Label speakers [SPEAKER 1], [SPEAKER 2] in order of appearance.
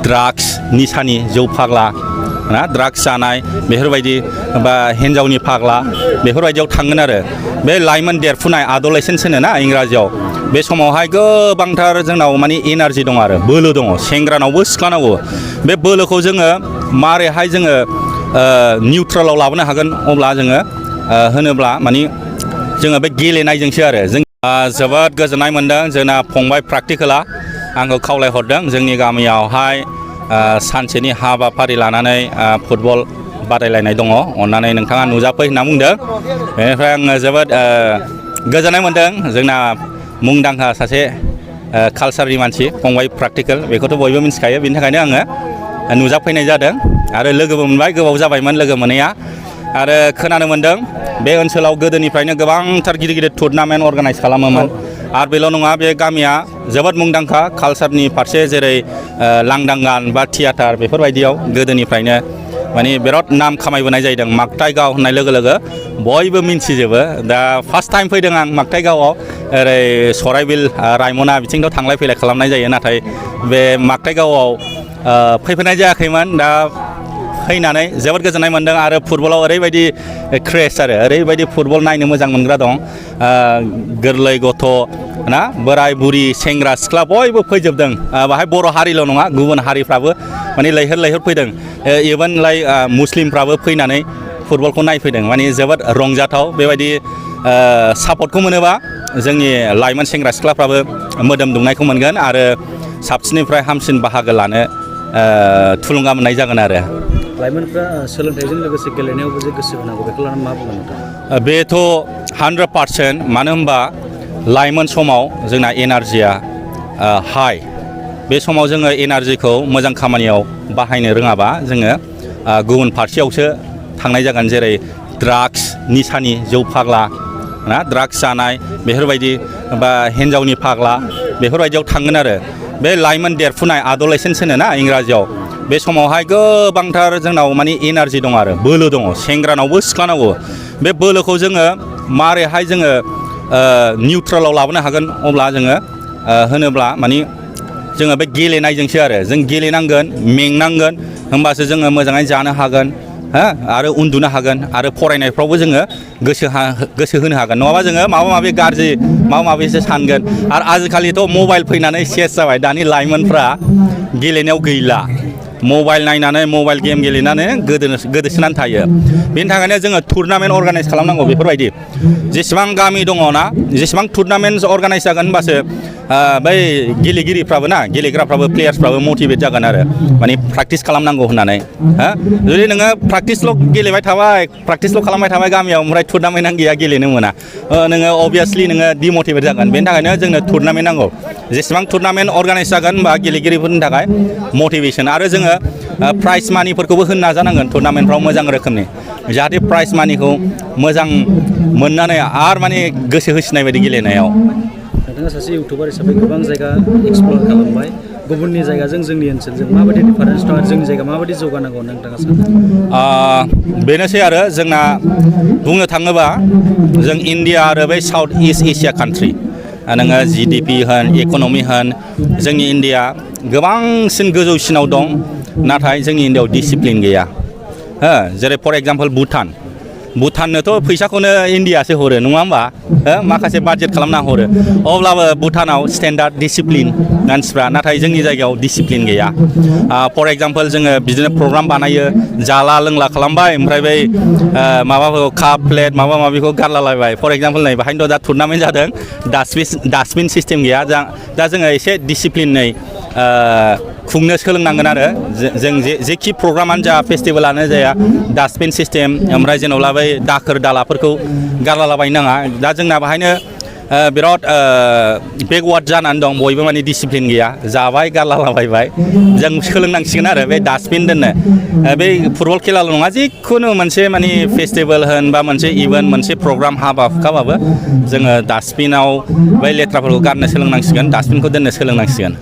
[SPEAKER 1] drugs निसानि जौ फाग्ला ना ड्राग्स जानाय बेफोरबायदि बा हिन्जावनि फाग्ला बेफोरबायदियाव थांगोन आरो बे लाइमोन देरफुनाय आदलेसेन्स होनो ना इंराजियाव बे समावहाय गोबांथार जोंनाव माने एनार्जि दं आरो बोलो दङ सेंग्रानावबो सिख्लानावबो बे बोलोखौ जोङो मारैहाय जोङो निउट्रेलाव लाबोनो हागोन अब्ला जोङो होनोब्ला माने जोङो बे गेलेनायजोंसो आरो जों जोबोद गोजोननाय मोनदों जोंना फंबाय प्रेक्टिकेला आंखौ खावलायहरदों जोंनि गामियावहाय सानसेनि हाबाफारि लानानै फुटबल बादायलायनाय दङ अन्नानै नोंथाङा नुजाफै होनना बुंदों बेनिफ्राय आङो जोबोद गोजोननाय मोनदों जोंना मुंदांखा सासे कालसारनि मानसि फंबाय प्रेक्टिकेल बेखौथ' बयबो मिथिखायो बेनि थाखायनो आङो नुजाफैनाय जादों आरो लोगोबो मोनबाय गोबाव जाबायमोन लोगो मोनैया आरो खोनानो मोनदों बे ओनसोलाव गोदोनिफ्रायनो गोबांथार गिदिर गिदिर टुर्नामेन्ट अर्गानाइज खालामोमोन आरो बेल' नङा बे गामिया जोबोद मुंदांखा कालसारनि फारसे जेरै लांदां गान बा थियाटार बेफोरबायदियाव गोदोनिफ्रायनो माने बिराद नाम खामायबोनाय जादों मागथाइगाव होननाय लोगो लोगो बयबो मिन्थिजोबो दा फार्स्ट टाइम फैदों आं मागथाइगावआव ओरै सराइबिल रायमना बिथिंथ' थांलाय फैलाय खालामनाय जायो नाथाय बे मागथाइगावआव फैफेरनाय जायाखैमोन दा फैनानै जोबोद गोजोननाय मोनदों आरो फुटबलाव ओरैबायदि क्रेज आरो ओरैबायदि फुटबल नायनो मोजां मोनग्रा दं गोरलै गथ' ना बोराय बुरि सेंग्रा सिख्ला बयबो फैजोबदों बाहाय बर' हारिल' नङा गुबुन हारिफ्राबो माने लैहोर लैहोर फैदों इभेन मुस्लिमफ्राबो फैनानै फुटबलखौ नायफैदों माने जोबोद रंजाथाव बेबायदि सापर्टखौ मोनोबा जोंनि लाइमोन सेंग्रा सिख्लाफ्राबो मोदोम दुंनायखौ मोनगोन आरो साबसिननिफ्राय हामसिन बाहागो लानो थुलुंगा मोननाय जागोन आरो
[SPEAKER 2] लाइमोनफ्रा सोलोंथाइजों लोगोसे गेलेनायावबो जे गोसो होनांगौ बेखौ लानानै मा बुंगोन नोंथाङा
[SPEAKER 1] बेथ' 100% मानो होनबा लाइमोन समाव जोंना एनार्जिया हाई बे समाव जोङो एनार्जिखौ मोजां खामानियाव बाहायनो रोङाबा जोङो गुबुन फारसेयावसो थांनाय जागोन जेरै ड्राग्स निसानि जौ फाग्ला ना ड्राग्स जानाय बेफोरबायदि बा हिन्जावनि फाग्ला बेफोरबायदियाव थांगोन आरो बे लाइमोन देरफुनाय आदलेसेन्स होनो ना इंराजियाव बे समावहाय गोबांथार जोंनाव माने एनार्जि दं आरो बोलो दङ सेंग्रानावबो सिख्लानावबो बे बोलोखौ जोङो मारैहाय जोङो निउट्रेलाव लाबोनो हागोन अब्ला जोङो होनोब्ला माने जोङो बे गेलेनायजोंसो आरो जों गेलेनांगोन मेंनांगोन होमबासो जोङो मोजाङै जानो हागोन आरो उन्दुनो हागोन आरो फरायनायफ्रावबो जोङो गोसो होनो हागोन नङाबा जोङो माबा माबि गाज्रि माबा माबिसो सानगोन आरो आजिखालिथ' मबाइल फैनानै सेस जाबाय दानि लाइमोनफ्रा गेलेनायाव गैला मबाइल नायनानै मबाइल गेम गेलेनानै गोदोसोनानै थायो बेनि थाखायनो जोङो टुर्नामेन्ट अर्गानाइज खालामनांगौ बेफोरबायदि जेसेबां गामि दङ ना जेसेबां टुर्नामेन्ट अर्गानाइज जागोन होनबासो बै गेलेगिरिफ्राबो ना गेलेग्राफ्राबो प्लेयार्सफ्राबो मटिभेट जागोन आरो माने प्रेक्टिस खालामनांगौ होननानै जुदि नोङो प्रेक्टिसल' गेलेबाय थाबाय प्रेक्टिसल' खालामबाय थाबाय गामियाव ओमफ्राय टुर्नामेन्टआनो गैया गेलेनो मोना नोङो अभियासलि नोङो डिमटिभेट जागोन बेनि थाखायनो जोंनो टुर्नामेन्ट नांगौ जेसेबां टुर्नामेन्ट अर्गानाइज जागोन होनबा गेलेगिरिफोरनि थाखाय मटिभेसन आरो जोङो प्राइज मानिफोरखौबो होनो नाजानांगोन टुर्नामेन्टफ्राव मोजां रोखोमनि जाहाथे प्राइज मानिखौ मोजां मोननानै आरो माने गोसो होसिनाय बायदि गेलेनायाव
[SPEAKER 2] नोंथाङा सासे इउटुबार हिसाबै गोबां जायगा एक्सप्लर खालामबाय गुबुननि जायगाजों जोंनि ओनसोलजों माबायदि डिफारेन्स दं आरो जोंनि जायगा माबायदि जौगानांगौ नोंथाङा सानो
[SPEAKER 1] बेनोसै आरो जोंना बुंनो थाङोबा जों इण्डिया आरो बै साउथ इस्ट एसिया कान्ट्रि नोङो जिडिपि होन इक'नमि होन जोंनि इण्डिया गोबांसिन गोजौसिनाव दं नाथाय जोंनि इण्डियाआव डिसिप्लिन गैया जेरै फर एग्जाम्पल भुटाननोथ' फैसाखौनो इण्डियासो हरो नङा होमबा माखासे बाजेट खालामना हरो अब्लाबो भुटानाव स्टेन्डार्ड डिसिप्लिन मानसिफ्रा नाथाय जोंनि जायगायाव डिसिप्लिन गैया फर एग्जाम्पल जोङो बिदिनो प्रग्राम बानायो जाला लोंला खालामबाय ओमफ्राय बै माबाफोरखौ काप प्लेट माबा माबिखौ गारलालायबाय फर एग्जाम्पल नै बेहायनोथ' दा टुर्नामेन्ट जादों डास्टबिन सिस्टेम गैया दा जोङो एसे डिसिप्लिनै खुंनो सोलोंनांगोन आरो जों जेखि प्रग्रामानो जा फेस्टिभेलानो जाया डास्टबिन सिस्टेम ओमफ्राय जेनेबा बै दाखोर दालाफोरखौ गारलालाबायनो नाङा दा जोंना बाहायनो बिराद बेकवार्ड जानानै दं बयबो माने डिसिप्लिन गैया जाबाय गारलालाबायबाय जों सोलोंनांसिगोन आरो बे डास्टबिन दोननो बै फुटबल खेलाल' नङा जिखुनु मोनसे माने फेस्टिभेल होन बा मोनसे इभेन्ट मोनसे प्रग्राम हाबा हुखाबाबो जोङो डास्टबिनाव बै लेथ्राफोरखौ गारनो सोलोंनांसिगोन डास्टबिनखौ दोननो सोलोंनांसिगोन